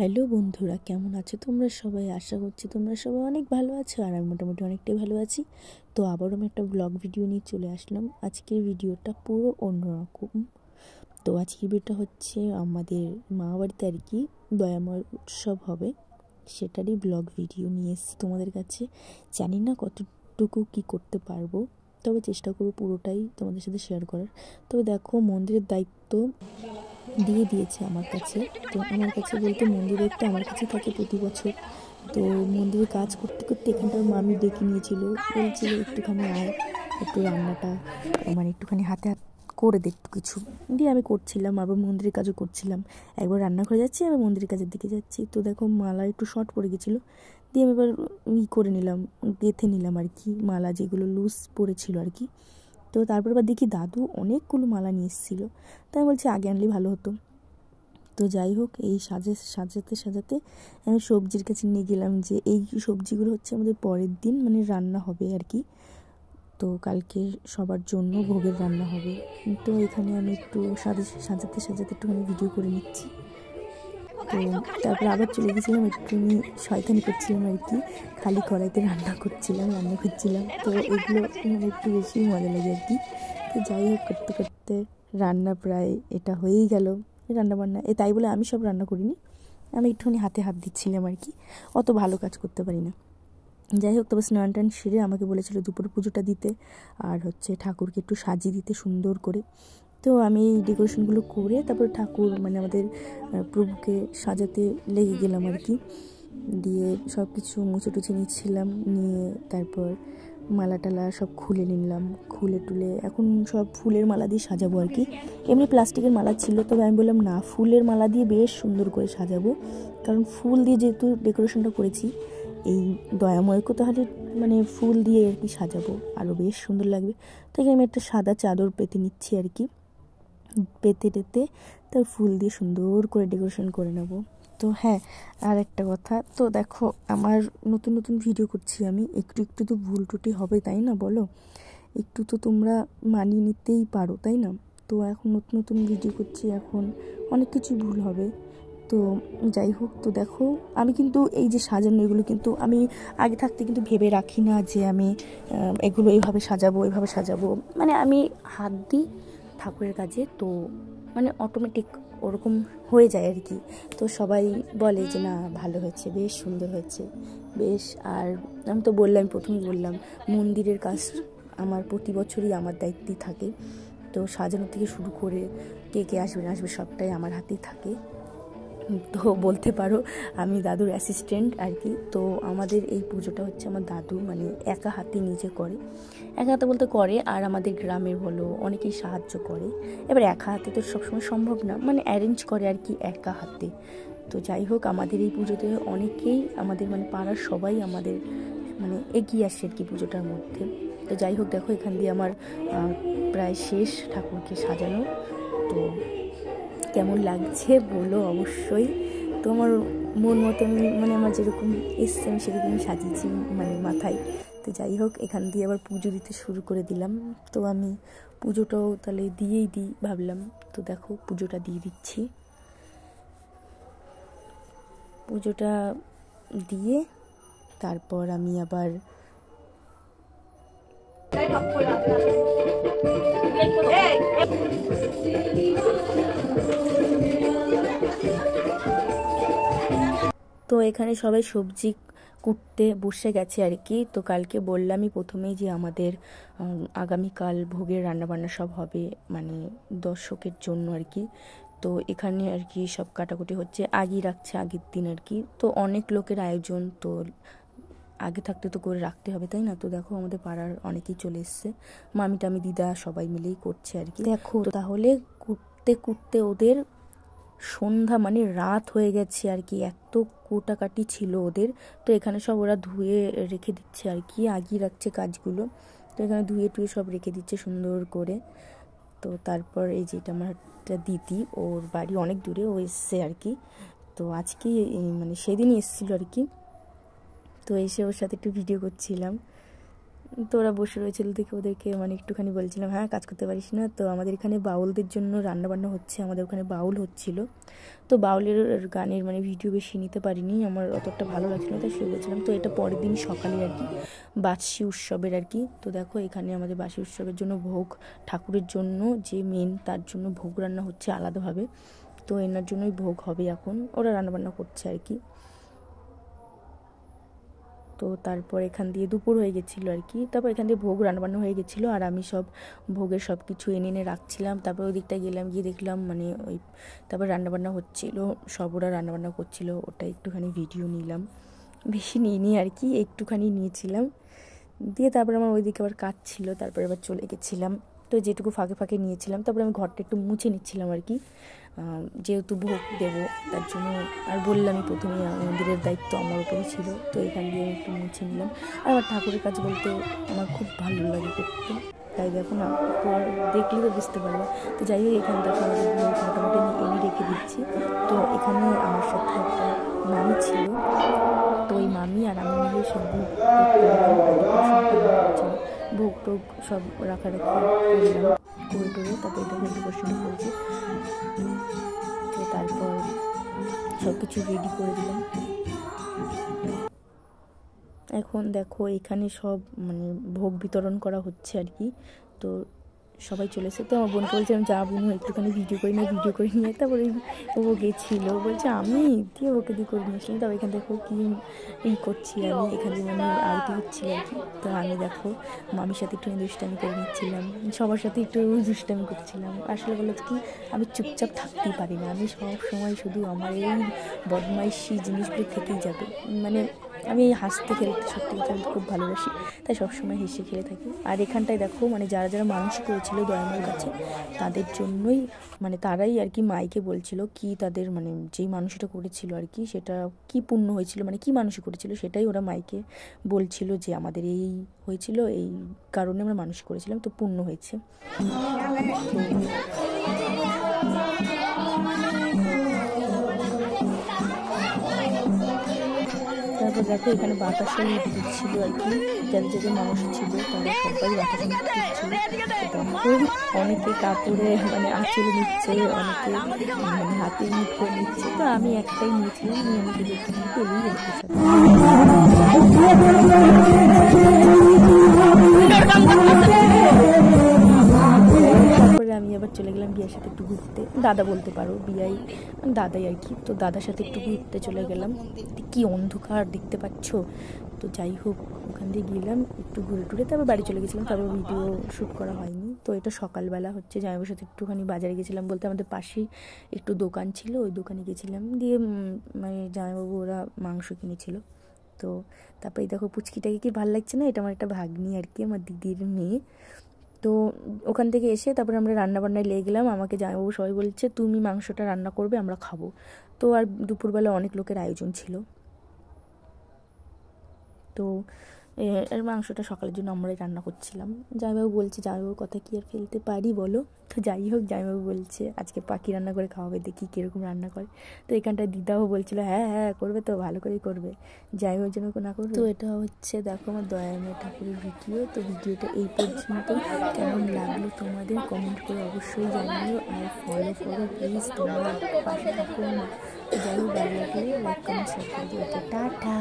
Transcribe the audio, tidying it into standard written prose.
Hello বন্ধুরা, কেমন আছো তোমরা সবাই? আশা করছি তোমরা সবাই অনেক ভালো আছো, আর আমি মোটামুটি অনেকটাই ভালো আছি। তো আবারও আমি একটা ব্লগ ভিডিও নিয়ে চলে আসলাম। আজকের ভিডিওটা পুরো অন্যরকম। তো আজকের ভিডিওটা হচ্ছে আমাদের মা বাড়িতে আর কি দয়াময় উৎসব হবে, সেটারই ব্লগ ভিডিও নিয়ে এসেছি তোমাদের কাছে। জানি না কতটুকু কি করতে পারবো, তবে চেষ্টা করবো পুরোটাই তোমাদের সাথে শেয়ার করার। তবে দেখো, মন্দিরের দায়িত্ব দিয়ে দিয়েছে আমার কাছে। তো আমার কাছে বলতে মন্দিরের তো আমার কাছেই থাকে প্রতি বছর। তো মন্দিরে কাজ করতে করতে এখানটার মামি ডেকে নিয়েছিল, বলছিল একটুখানি আয়, একটু রান্নাটা মানে একটুখানি হাতে হাত করে দে একটু কিছু। দিয়ে আমি করছিলাম, আবার মন্দিরের কাজও করছিলাম। একবার রান্নাঘরে যাচ্ছি, আবার মন্দিরের কাজের দিকে যাচ্ছি। তো দেখো মালা একটু শর্ট পড়ে গেছিলো, দিয়ে আমি এবার করে নিলাম, গেঁথে নিলাম আর কি, মালা যেগুলো লুজ পড়েছিল আর কি। তো তারপর আবার দেখি দাদু অনেকগুলো মালা নিয়ে এসেছিলো, তাই বলছি আগে আনলেই ভালো হতো। তো যাই হোক, এই সাজাতে সাজাতে আমি সবজির কাছে নিয়ে গেলাম, যে এই সবজিগুলো হচ্ছে আমাদের পরের দিন মানে রান্না হবে আর কি। তো কালকে সবার জন্য ভোগের রান্না হবে। তো এখানে আমি একটু সাজাতে সাজাতে একটুখানি ভিডিও করে নিচ্ছি। তো তারপর আবার চলে গেছিলাম, একটুখানি শয়তানি করছিলাম আর কি, খালি কড়াইতে রান্না করছিলাম, রান্না করছিলাম। তো এগুলো মানে একটু বেশি মজা লাগে আর কি। তো যাই হোক, করতে করতে রান্না প্রায় এটা হয়েই গেল, রান্নাবান্না তাই বলে আমি সব রান্না করিনি, আমি একটুখানি হাতে হাত দিচ্ছিলাম আর কি, অত ভালো কাজ করতে পারি না। যাই হোক, তবে স্নান টান সেরে আমাকে বলেছিল দুপুর পুজোটা দিতে, আর হচ্ছে ঠাকুরকে একটু সাজিয়ে দিতে সুন্দর করে। তো আমি ডেকোরেশনগুলো করে তারপর ঠাকুর মানে আমাদের প্রভুকে সাজাতে লেগে গেলাম আর কি। দিয়ে সব কিছু মুছে টুছে নিচ্ছিলাম, নিয়ে তারপর মালা টালা সব খুলে নিলাম, খুলে টুলে এখন সব ফুলের মালা দিয়ে সাজাবো আর কি। এমনি প্লাস্টিকের মালা ছিল, তবে আমি বললাম না, ফুলের মালা দিয়ে বেশ সুন্দর করে সাজাবো, কারণ ফুল দিয়ে যেহেতু ডেকোরেশনটা করেছি, এই দয়াময়কে তাহলে মানে ফুল দিয়ে আর কি সাজাবো, আরও বেশ সুন্দর লাগবে। তো এখানে আমি একটা সাদা চাদর পেতে নিচ্ছি আর কি, পেতে টেতে তার ফুল দিয়ে সুন্দর করে ডেকোরেশন করে নেব। তো হ্যাঁ, আর একটা কথা, তো দেখো আমার নতুন নতুন ভিডিও করছি আমি, একটু একটু তো ভুল টুটি হবে তাই না বলো, একটু তো তোমরা মানিয়ে নিতেই পারো তাই না। তো এখন নতুন নতুন ভিডিও করছি, এখন অনেক কিছুই ভুল হবে। তো যাই হোক, তো দেখো আমি কিন্তু এই যে সাজানো এগুলো কিন্তু আমি আগে থাকতে কিন্তু ভেবে রাখি না যে আমি এগুলো এইভাবে সাজাবো, মানে আমি হাত দিই ঠাকুরের কাজে, তো মানে অটোমেটিক ওরকম হয়ে যায় আর কি। তো সবাই বলে যে না ভালো হয়েছে, বেশ সুন্দর হয়েছে বেশ। আর আমি তো বললাম, প্রথমেই বললাম, মন্দিরের কাজ আমার প্রতি বছরই আমার দায়িত্বই থাকে। তো সাজানো থেকে শুরু করে কে কে আসবে না আসবে সবটাই আমার হাতেই থাকে। তো বলতে পারো আমি দাদুর অ্যাসিস্ট্যান্ট আর কি। তো আমাদের এই পুজোটা হচ্ছে আমার দাদু মানে একা হাতে নিজে করে, একা হাতে বলতে করে, আর আমাদের গ্রামের বলো অনেকেই সাহায্য করে। এবার একা হাতে তো সবসময় সম্ভব না, মানে অ্যারেঞ্জ করে আর কি একা হাতে। তো যাই হোক, আমাদের এই পুজোতে অনেকেই আমাদের মানে পাড়ার সবাই আমাদের মানে এগিয়ে আসে আর কি পুজোটার মধ্যে। তো যাই হোক, দেখো এখান দিয়ে আমার প্রায় শেষ ঠাকুরকে সাজানো। তো কেমন লাগছে বলো অবশ্যই। তো আমার মন মতো মানে আমার যেরকম এসছে আমি সেরকম সাজিয়েছি মানে মাথায়। তো যাই হোক, এখান দিয়ে আবার পুজো দিতে শুরু করে দিলাম। তো আমি পুজোটাও তাহলে দিয়েই দিই ভাবলাম। তো দেখো পুজোটা দিয়ে দিচ্ছি, পুজোটা দিয়ে তারপর আমি আবার তো এখানে সবাই সবজি কুটতে বসে গেছে আর কি। তো কালকে বললামই প্রথমেই যে আমাদের আগামীকাল ভোগের রান্নাবান্না সব হবে মানে দর্শকের জন্য আর কি। তো এখানে আর কি সব কাটাকুটি হচ্ছে, আগেই রাখছে আগের দিন আর কি। তো অনেক লোকের আয়োজন, তো আগে থাকতে তো করে রাখতে হবে তাই না। তো দেখো আমাদের পাড়ার অনেকেই চলে এসছে, মামি টামি দিদা সবাই মিলেই করছে আর কি। দেখো তাহলে কুটতে কুটতে ওদের সন্ধ্যা মানে রাত হয়ে গেছে আর কি, এত কোটাকাটি ছিল ওদের। তো এখানে সব ওরা ধুয়ে রেখে দিচ্ছে আর কি, আগিয়ে রাখছে কাজগুলো। তো এখানে ধুয়ে টুয়ে সব রেখে দিচ্ছে সুন্দর করে। তো তারপর এই যে এটা আমার একটা দিদি, ওর বাড়ি অনেক দূরে, ও এসছে আর কি। তো আজকে মানে সেদিনই এসেছিলো আর কি। তো এসে ওর সাথে একটু ভিডিও করছিলাম। তো ওরা বসে রয়েছিল দেখে ওদেরকে মানে একটুখানি বলছিলাম হ্যাঁ কাজ করতে পারিস না। তো আমাদের এখানে বাউলদের জন্য রান্নাবান্না হচ্ছে, আমাদের ওখানে বাউল হচ্ছিল। তো বাউলের গানের মানে ভিডিও বেশি নিতে পারিনি, আমার অতটা ভালো লাগছিল তাই সে বলছিলাম। তো এটা পরের দিন সকালে আর কি, বাসি উৎসবের আর কি। তো দেখো এখানে আমাদের বাসি উৎসবের জন্য ভোগ, ঠাকুরের জন্য যে মেন তার জন্য ভোগ রান্না হচ্ছে আলাদাভাবে। তো এনার জন্যই ভোগ হবে, এখন ওরা রান্নাবান্না করছে আর কি। তো তারপর এখান দিয়ে দুপুর হয়ে গেছিলো আর কি, তারপর এখান দিয়ে ভোগ রান্নাবান্না হয়ে গেছিলো আর আমি সব ভোগের সব কিছু এনে এনে রাখছিলাম। তারপর ওই দিকটা গেলাম, গিয়ে দেখলাম মানে ওই তারপর রান্নাবান্না হচ্ছিলো, সব ওরা রান্নাবান্না করছিলো, ওটা একটুখানি ভিডিও নিলাম, বেশি নিইনি আর কি, একটুখানি নিয়েছিলাম। দিয়ে তারপর আমার ওই দিকে আবার কাজ ছিল, তারপর আবার চলে গেছিলাম। তো যেটুকু ফাঁকে ফাঁকে নিয়েছিলাম, তারপরে আমি ঘরটা একটু মুছে নিচ্ছিলাম আর কি, যেহেতু ভোগ দেবো তার জন্য। আর বললামই প্রথমে মন্দিরের দায়িত্ব আমার উপরেই ছিল, তো এখান দিয়ে আমি একটু মুছে নিলাম। আর আমার ঠাকুরের কাজ বলতে আমার খুব ভালো লাগে করতে, তাই দেখো না, দেখলে তো বুঝতে পারবে। তো যাই হোক এখানে দেখো আমাদের ভোগ মোটামুটি এনে রেখে দিচ্ছি। তো এখানে আমার সাথে একটা মামি ছিল, তো ওই মামি আর আমি মিলে সব ভোগ টোগ সব রাখারাখি করলাম, করে টোরে তারপর এটা ডেকোরেশন করেছি। তো তারপর সব কিছু রেডি করে দিলাম। এখন দেখো এখানে সব মানে ভোগ বিতরণ করা হচ্ছে আর কি। তো সবাই চলে এসে, তো আমার বোনকে বলছিলাম যা বোন একটুখানি ভিডিও করে নিয়ে তারপরে ও গেছিলো, বলছে আমি দিয়ে ওকে দিয়ে করে নিয়েছিলাম। তবে এখানে দেখো কি করছি আমি, এখানে মানে আরতি হচ্ছিল আর কি। তো আমি দেখো মামির সাথে একটু দুষ্টামি করে নিচ্ছিলাম, সবার সাথে একটু দুষ্টামি করছিলাম। আসলে বলো কি, আমি চুপচাপ থাকতেই পারি না, আমি সব সময় শুধু আমার এই বদমাইশি জিনিসগুলো থেকেই যাবে। মানে আমি হাসতে খেলতে সত্যি কথা আমি খুব ভালোবাসি, তাই সবসময় হেসে খেলে থাকি। আর এখানটায় দেখো মানে যারা যারা মানুষ করেছিল দয়ামার কাছে, তাদের জন্যই মানে তারাই আর কি মাইকে বলছিল কি তাদের মানে যেই মানুষটা করেছিল আর কি, সেটা কি পুণ্য হয়েছিল, মানে কি মানুষ করেছিল সেটাই ওরা মাইকে বলছিল যে আমাদের এই হয়েছিল, এই কারণে আমরা মানুষ করেছিলাম, তো পুণ্য হয়েছে। তারপর দেখো এখানে বাতাসা দিচ্ছিল আর কি, যাদের যাদের মানুষ ছিল তারা সবাই বাতাসা দিচ্ছিল। অনেকে কাপড়ে মানে আঁচলে নিচ্ছে, অনেকে মানে হাতে মুখে নিচ্ছে, তো আমি একটাই নিয়েছিলাম, নিয়ে আমি শুধু পেলেই তারপরে আমি আবার চলে গেলাম বিয়ের সাথে একটু ঘুরতে, দাদা বলতে পারো বিয়াই দাদাই আর কি। তো দাদার সাথে একটু ঘুরতে চলে গেলাম, কি অন্ধকার দেখতে পাচ্ছ। তো যাই হোক ওখান দিয়ে গেলাম একটু ঘুরে টুরে, তারপর বাড়ি চলে গেছিলাম, তারপর ভিডিও শ্যুট করা হয়নি। তো এটা সকালবেলা হচ্ছে, জামাইবাবুর সাথে একটুখানি বাজারে গেছিলাম, বলতে আমাদের পাশেই একটু দোকান ছিল, ওই দোকানে গেছিলাম, দিয়ে মানে জামাইবাবু ওরা মাংস কিনেছিল। তো তারপরে দেখো পুচকিটাকে কি ভালো লাগছে না, এটা আমার একটা ভাগ্নি আর কি, আমার দিদির মেয়ে। তো ওখান থেকে এসে তারপরে আমরা রান্নাবান্নায় লেগে গেলাম, আমাকে জামাইবাবু সবাই বলছে তুমি মাংসটা রান্না করবে, আমরা খাবো। তো আর দুপুরবেলা অনেক লোকের আয়োজন ছিল, তো এর মাংসটা সকালের জন্য আমরাই রান্না করছিলাম। জামাইবাবু বলছে, জামাইবাবুর কথা কি আর ফেলতে পারি বলো। তো যাই হোক জামাইবাবু বলছে আজকে পাখি রান্না করে খাওয়াবে, দেখি কীরকম রান্না করে। তো এখানটায় দিদাও বলছিল হ্যাঁ হ্যাঁ করবে, তো ভালো করেই করবে, জামাইবাবুর জন্য না করবে। তো এটা হচ্ছে দেখো আমার দয়াময় ঠাকুরের ভিডিও। তো ভিডিওটা এই পর্যন্ত, কেমন লাগলো তোমাদের কমেন্ট করে অবশ্যই জানিও, আর ফলো প্লিজ, তোমরা পাশে থাকো না। যাই হোক ভালো লাগলে লাইক কমেন্ট শেয়ার করে দিও। টাটা।